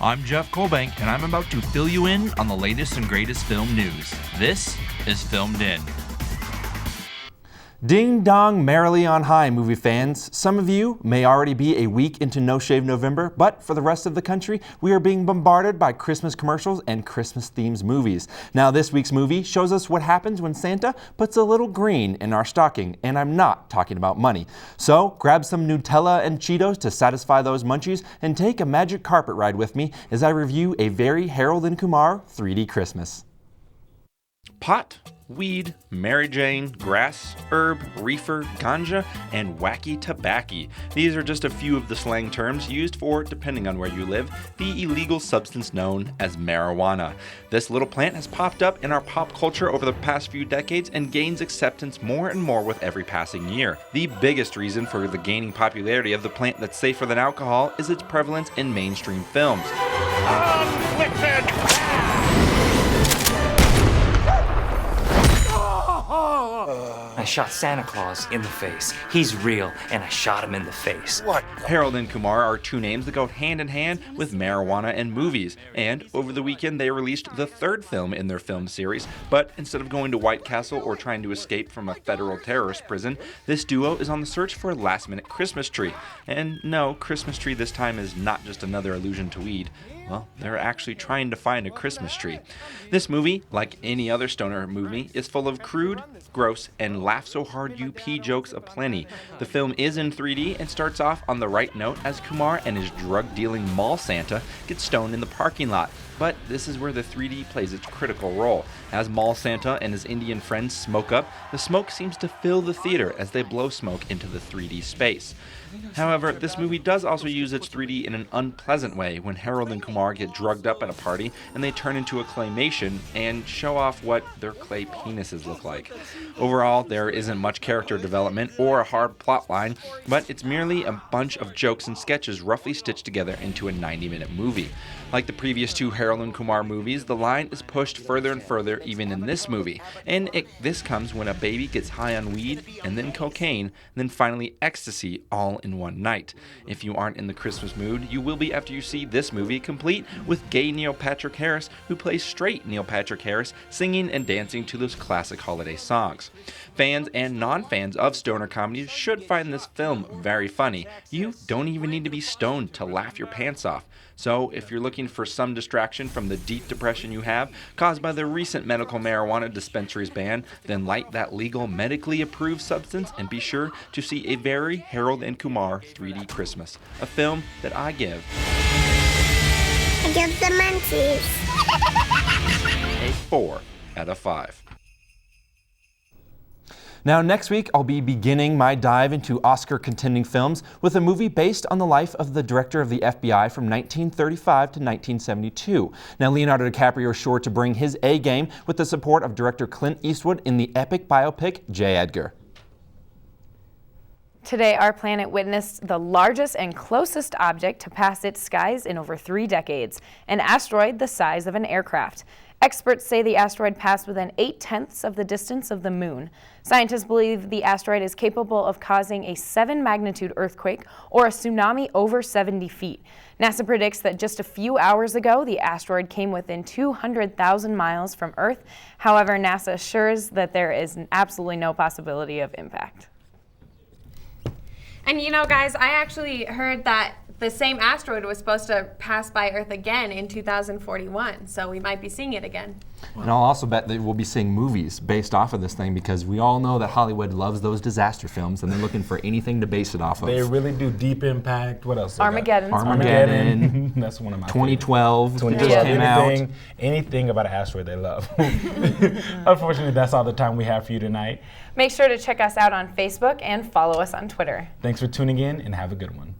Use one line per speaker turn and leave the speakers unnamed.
I'm Jeff Colebank, and I'm about to fill you in on the latest and greatest film news. This is Filmed In.
Ding dong merrily on high, movie fans. Some of you may already be a week into No Shave November, but for the rest of the country, we are being bombarded by Christmas commercials and Christmas-themed movies. Now, this week's movie shows us what happens when Santa puts a little green in our stocking, and I'm not talking about money. So, grab some Nutella and Cheetos to satisfy those munchies, and take a magic carpet ride with me as I review a very Harold and Kumar 3D Christmas.
Pot, weed, Mary Jane, grass, herb, reefer, ganja, and wacky tobacco. These are just a few of the slang terms used for, depending on where you live, the illegal substance known as marijuana. This little plant has popped up in our pop culture over the past few decades and gains acceptance more and more with every passing year. The biggest reason for the gaining popularity of the plant that's safer than alcohol is its prevalence in mainstream films.
I shot Santa Claus in the face. He's real, and I shot him in the face.
What? Harold and Kumar are two names that go hand in hand with marijuana and movies. And over the weekend, they released the third film in their film series. But instead of going to White Castle or trying to escape from a federal terrorist prison, this duo is on the search for a last-minute Christmas tree. And no, Christmas tree this time is not just another allusion to weed. Well, they're actually trying to find a Christmas tree. This movie, like any other stoner movie, is full of crude, gross, and laugh-so-hard you pee jokes aplenty. The film is in 3D and starts off on the right note as Kumar and his drug-dealing mall Santa get stoned in the parking lot. But this is where the 3D plays its critical role. As Mall Santa and his Indian friends smoke up, the smoke seems to fill the theater as they blow smoke into the 3D space. However, this movie does also use its 3D in an unpleasant way when Harold and Kumar get drugged up at a party and they turn into a claymation and show off what their clay penises look like. Overall, there isn't much character development or a hard plot line, but it's merely a bunch of jokes and sketches roughly stitched together into a 90-minute movie. Like the previous two Harold and Kumar movies, the line is pushed further and further even in this movie. And this comes when a baby gets high on weed, and then cocaine, and then finally ecstasy all in one night. If you aren't in the Christmas mood, you will be after you see this movie, complete with gay Neil Patrick Harris, who plays straight Neil Patrick Harris, singing and dancing to those classic holiday songs. Fans and non-fans of stoner comedies should find this film very funny. You don't even need to be stoned to laugh your pants off. So, if you're looking for some distraction from the deep depression you have caused by the recent medical marijuana dispensaries ban, then light that legal, medically approved substance and be sure to see a very Harold and Kumar 3D Christmas, a film that I give
the munchies
a 4 out of 5.
Now, next week, I'll be beginning my dive into Oscar-contending films with a movie based on the life of the director of the FBI from 1935 to 1972. Now, Leonardo DiCaprio is sure to bring his A-game with the support of director Clint Eastwood in the epic biopic J. Edgar.
Today, our planet witnessed the largest and closest object to pass its skies in over 3 decades, an asteroid the size of an aircraft. Experts say the asteroid passed within 8/10 of the distance of the moon. Scientists believe the asteroid is capable of causing a 7-magnitude earthquake or a tsunami over 70 feet. NASA predicts that just a few hours ago, the asteroid came within 200,000 miles from Earth. However, NASA assures that there is absolutely no possibility of impact.
And you know, guys, I actually heard that the same asteroid was supposed to pass by Earth again in 2041, so we might be seeing it again.
And I'll also bet that we'll be seeing movies based off of this thing, because we all know that Hollywood loves those disaster films and they're looking for anything to base it off of.
They really do. Deep Impact. What else?
Armageddon.
That's one of my
2012. Just came
out. Anything about an asteroid they love. Unfortunately, that's all the time we have for you tonight.
Make sure to check us out on Facebook and follow us on Twitter.
Thanks for tuning in and have a good one.